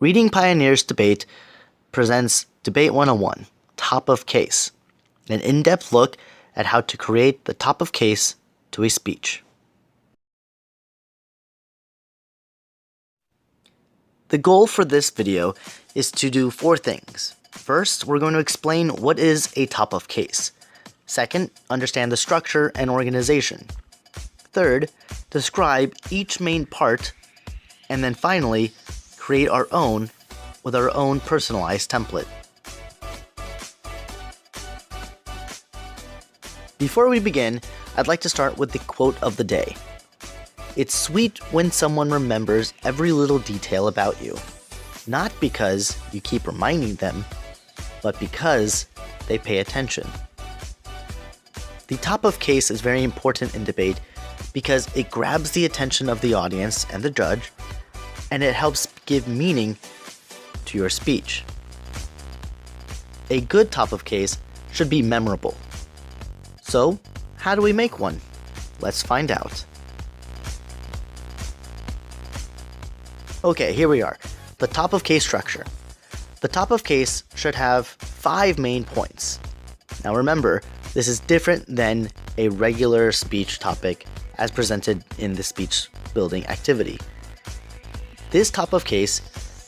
Reading Pioneers Debate presents Debate 101, Top of Case, an in-depth look at how to create the top of case to a speech. The goal for this video is to do 4 things. First, we're going to explain what is a top of case. Second, understand the structure and organization. Third, describe each main part. And then finally, create our own with our own personalized template. Before we begin, I'd like to start with the quote of the day. It's sweet when someone remembers every little detail about you, not because you keep reminding them, but because they pay attention. The top of case is very important in debate because it grabs the attention of the audience and the judge, and it helps give meaning to your speech. A good top of case should be memorable. So, how do we make one? Let's find out. Okay, here we are. The top of case structure. The top of case should have 5 main points. Now remember, this is different than a regular speech topic as presented in the speech building activity. This top of case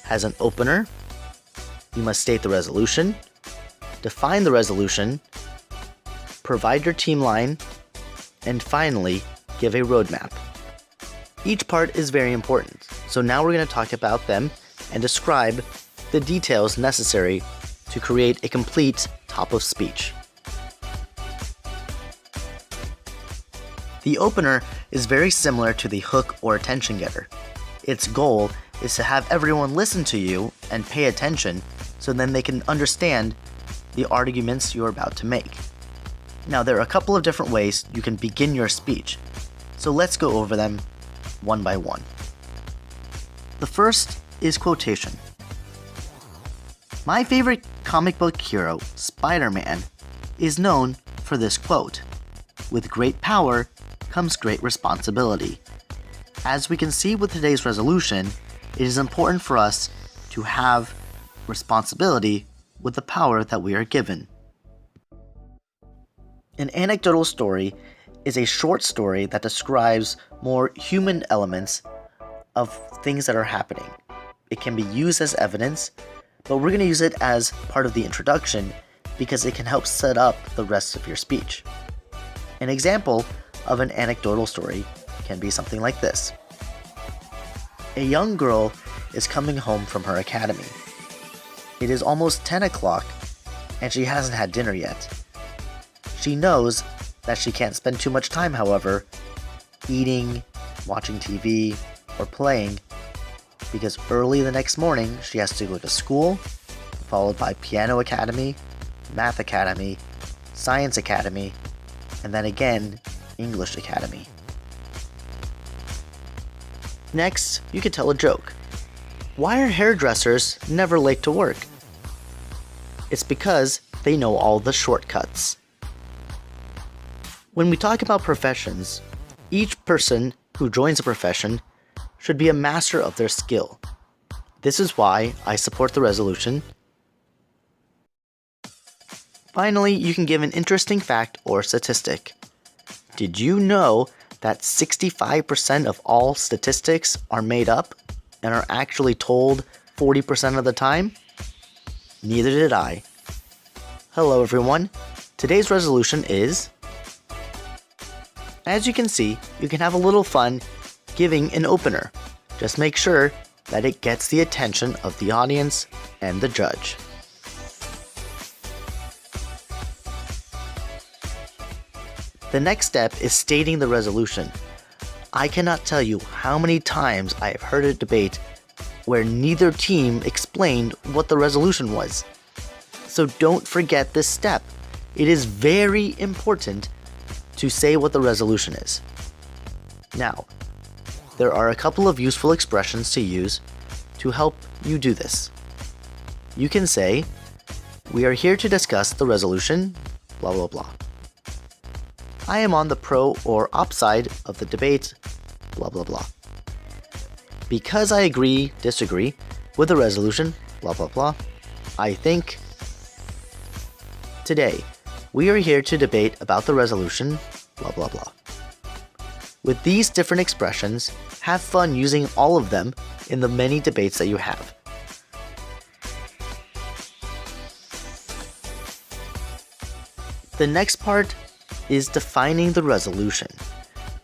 has an opener. You must state the resolution, define the resolution, provide your team line, and finally, give a roadmap. Each part is very important, so now we're going to talk about them and describe the details necessary to create a complete top of speech. The opener is very similar to the hook or attention getter. Its goal is to have everyone listen to you and pay attention so then they can understand the arguments you're about to make. Now, there are a couple of different ways you can begin your speech, so let's go over them one by one. The first is quotation. My favorite comic book hero, Spider-Man, is known for this quote, "With great power comes great responsibility." As we can see with today's resolution, it is important for us to have responsibility with the power that we are given. An anecdotal story is a short story that describes more human elements of things that are happening. It can be used as evidence, but we're going to use it as part of the introduction because it can help set up the rest of your speech. An example of an anecdotal story can be something like this. A young girl is coming home from her academy. It is almost 10 o'clock and she hasn't had dinner yet. She knows that she can't spend too much time, however, eating, watching TV, or playing, because early the next morning she has to go to school, followed by piano academy, math academy, science academy, and then again, English academy. Next, you could tell a joke. Why are hairdressers never late to work? It's because they know all the shortcuts. When we talk about professions, each person who joins a profession should be a master of their skill. This is why I support the resolution. Finally, you can give an interesting fact or statistic. Did you know that 65% of all statistics are made up and are actually told 40% of the time? Neither did I. Hello everyone, today's resolution is, as you can see, you can have a little fun giving an opener. Just make sure that it gets the attention of the audience and the judge. The next step is stating the resolution. I cannot tell you how many times I have heard a debate where neither team explained what the resolution was. So don't forget this step. It is very important to say what the resolution is. Now, there are a couple of useful expressions to use to help you do this. You can say, we are here to discuss the resolution, blah blah blah. I am on the pro or op side of the debate, blah blah blah. Because I agree, disagree, with a resolution, blah blah blah. I think. Today, we are here to debate about the resolution, blah blah blah. With these different expressions, have fun using all of them in the many debates that you have. The next part is defining the resolution.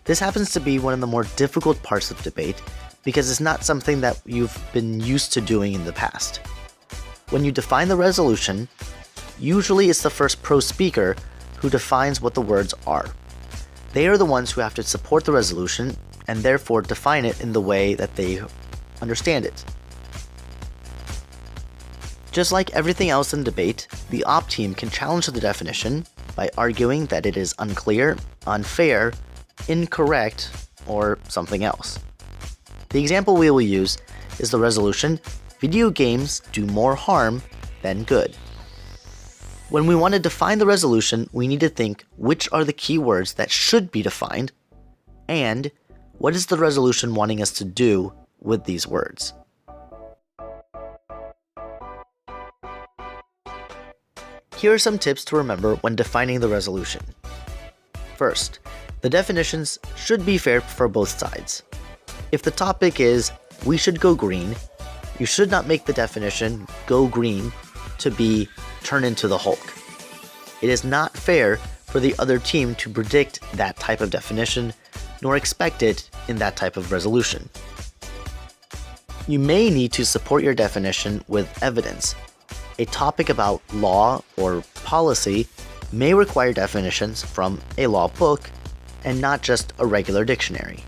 This happens to be one of the more difficult parts of debate because it's not something that you've been used to doing in the past. When you define the resolution, usually it's the first pro speaker who defines what the words are. They are the ones who have to support the resolution and therefore define it in the way that they understand it. Just like everything else in debate, the op team can challenge the definition by arguing that it is unclear, unfair, incorrect, or something else. The example we will use is the resolution, video games do more harm than good. When we want to define the resolution, we need to think which are the key words that should be defined, and what is the resolution wanting us to do with these words. Here are some tips to remember when defining the resolution. First, the definitions should be fair for both sides. If the topic is, we should go green, you should not make the definition, go green, to be, turn into the Hulk. It is not fair for the other team to predict that type of definition, nor expect it in that type of resolution. You may need to support your definition with evidence. A topic about law or policy may require definitions from a law book and not just a regular dictionary.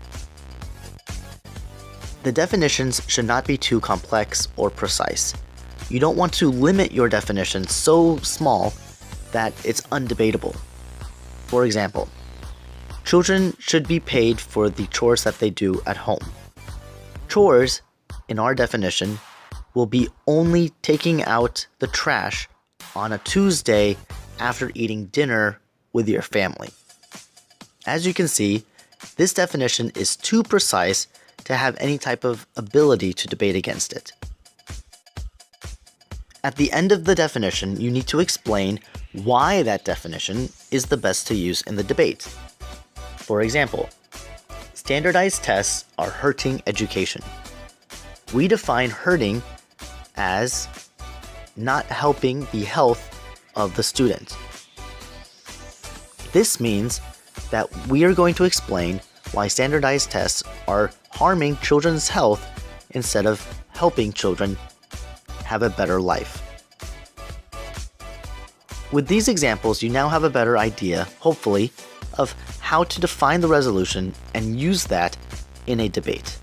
The definitions should not be too complex or precise. You don't want to limit your definition so small that it's undebatable. For example, children should be paid for the chores that they do at home. Chores, in our definition, will be only taking out the trash on a Tuesday after eating dinner with your family. As you can see, this definition is too precise to have any type of ability to debate against it. At the end of the definition, you need to explain why that definition is the best to use in the debate. For example, standardized tests are hurting education. We define hurting as not helping the health of the student. This means that we are going to explain why standardized tests are harming children's health instead of helping children have a better life. With these examples, you now have a better idea, hopefully, of how to define the resolution and use that in a debate.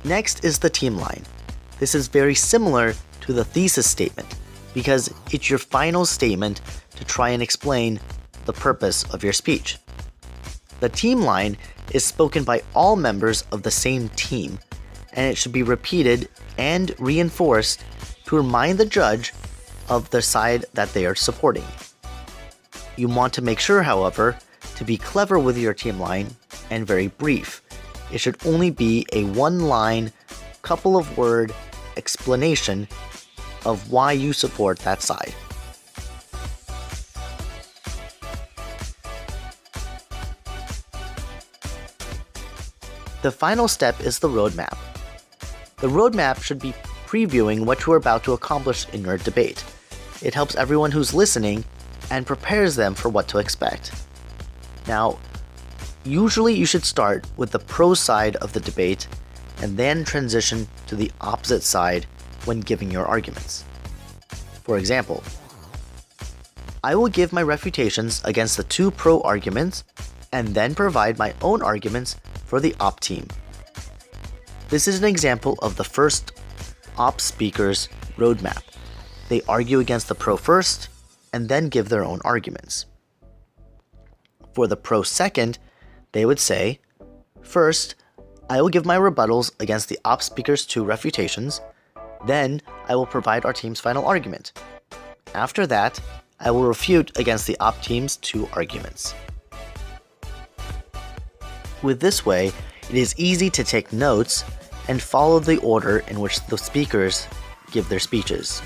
Next is the team line. This is very similar to the thesis statement because it's your final statement to try and explain the purpose of your speech. The team line is spoken by all members of the same team, and it should be repeated and reinforced to remind the judge of the side that they are supporting. You want to make sure, however, to be clever with your team line and very brief. It should only be a one-line, couple of word explanation of why you support that side. The final step is the roadmap. The roadmap should be previewing what you are about to accomplish in your debate. It helps everyone who's listening and prepares them for what to expect. Now, usually you should start with the pro side of the debate and then transition to the opposite side when giving your arguments. For example, I will give my refutations against the two pro arguments and then provide my own arguments for the op team. This is an example of the first op speaker's roadmap. They argue against the pro first and then give their own arguments. For the pro second, they would say, first, I will give my rebuttals against the op speaker's two refutations, then I will provide our team's final argument. After that, I will refute against the op team's two arguments. With this way, It is easy to take notes and follow the order in which the speakers give their speeches.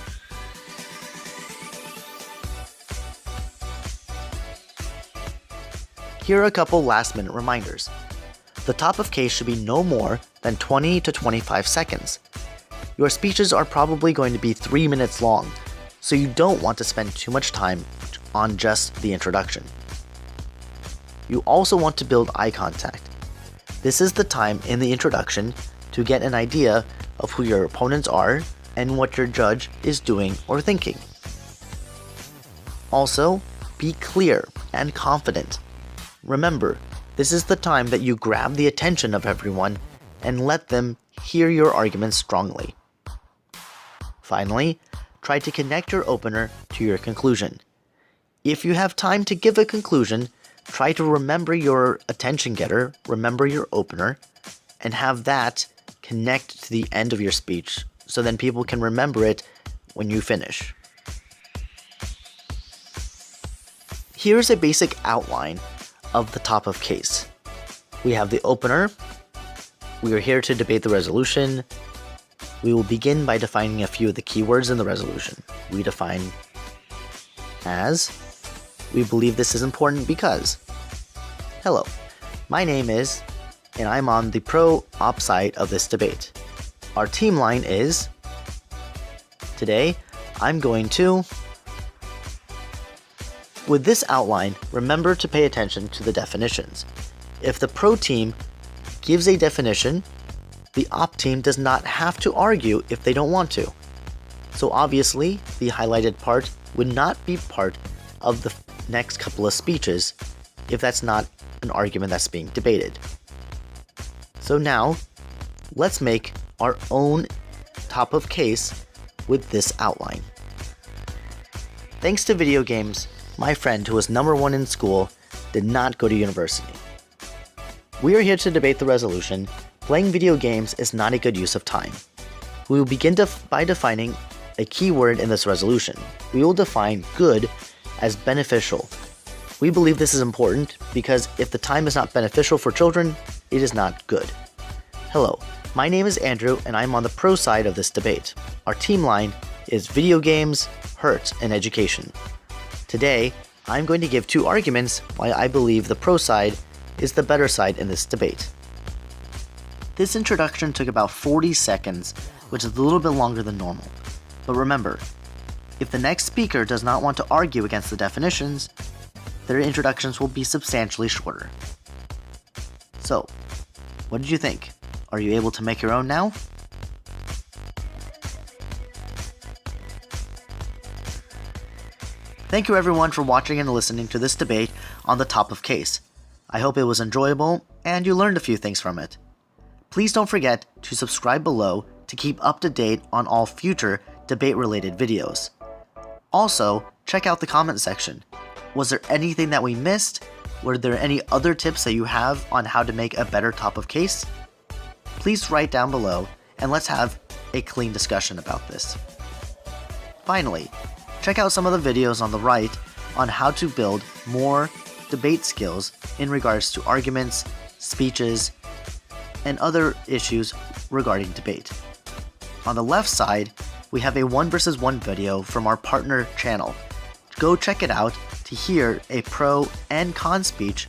Here are a couple last-minute reminders. The top of case should be no more than 20 to 25 seconds. Your speeches are probably going to be 3 minutes long, so you don't want to spend too much time on just the introduction. You also want to build eye contact. This is the time in the introduction to get an idea of who your opponents are and what your judge is doing or thinking. Also, be clear and confident. Remember, this is the time that you grab the attention of everyone and let them hear your arguments strongly. Finally, try to connect your opener to your conclusion. If you have time to give a conclusion, try to remember your attention getter, remember your opener, and have that connect to the end of your speech so then people can remember it when you finish. Here's a basic outline of the top of case. We have the opener. We are here to debate the resolution. We will begin by defining a few of the keywords in the resolution. We define as, we believe this is important because, hello, my name is, and I'm on the pro-op side of this debate. Our team line is, today, I'm going to. With this outline, remember to pay attention to the definitions. If the pro team gives a definition, the op team does not have to argue if they don't want to. So obviously, the highlighted part would not be part of the next couple of speeches if that's not an argument that's being debated. So now, let's make our own top of case with this outline. Thanks to video games, my friend who was #1 in school did not go to university. We are here to debate the resolution. Playing video games is not a good use of time. We will begin by defining a keyword in this resolution. We will define good as beneficial. We believe this is important because if the time is not beneficial for children, it is not good. Hello, my name is Andrew and I'm on the pro side of this debate. Our team line is video games, hurt, and education. Today, I'm going to give 2 arguments why I believe the pro side is the better side in this debate. This introduction took about 40 seconds, which is a little bit longer than normal. But remember, if the next speaker does not want to argue against the definitions, their introductions will be substantially shorter. So, what did you think? Are you able to make your own now? Thank you everyone for watching and listening to this debate on the top of case. I hope it was enjoyable and you learned a few things from it. Please don't forget to subscribe below to keep up to date on all future debate-related videos. Also, check out the comment section. Was there anything that we missed? Were there any other tips that you have on how to make a better top of case? Please write down below and let's have a clean discussion about this. Finally, check out some of the videos on the right on how to build more debate skills in regards to arguments, speeches, and other issues regarding debate. On the left side, we have a 1 versus 1 video from our partner channel. Go check it out to hear a pro and con speech.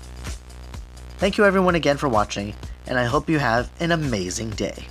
Thank you everyone again for watching, and I hope you have an amazing day.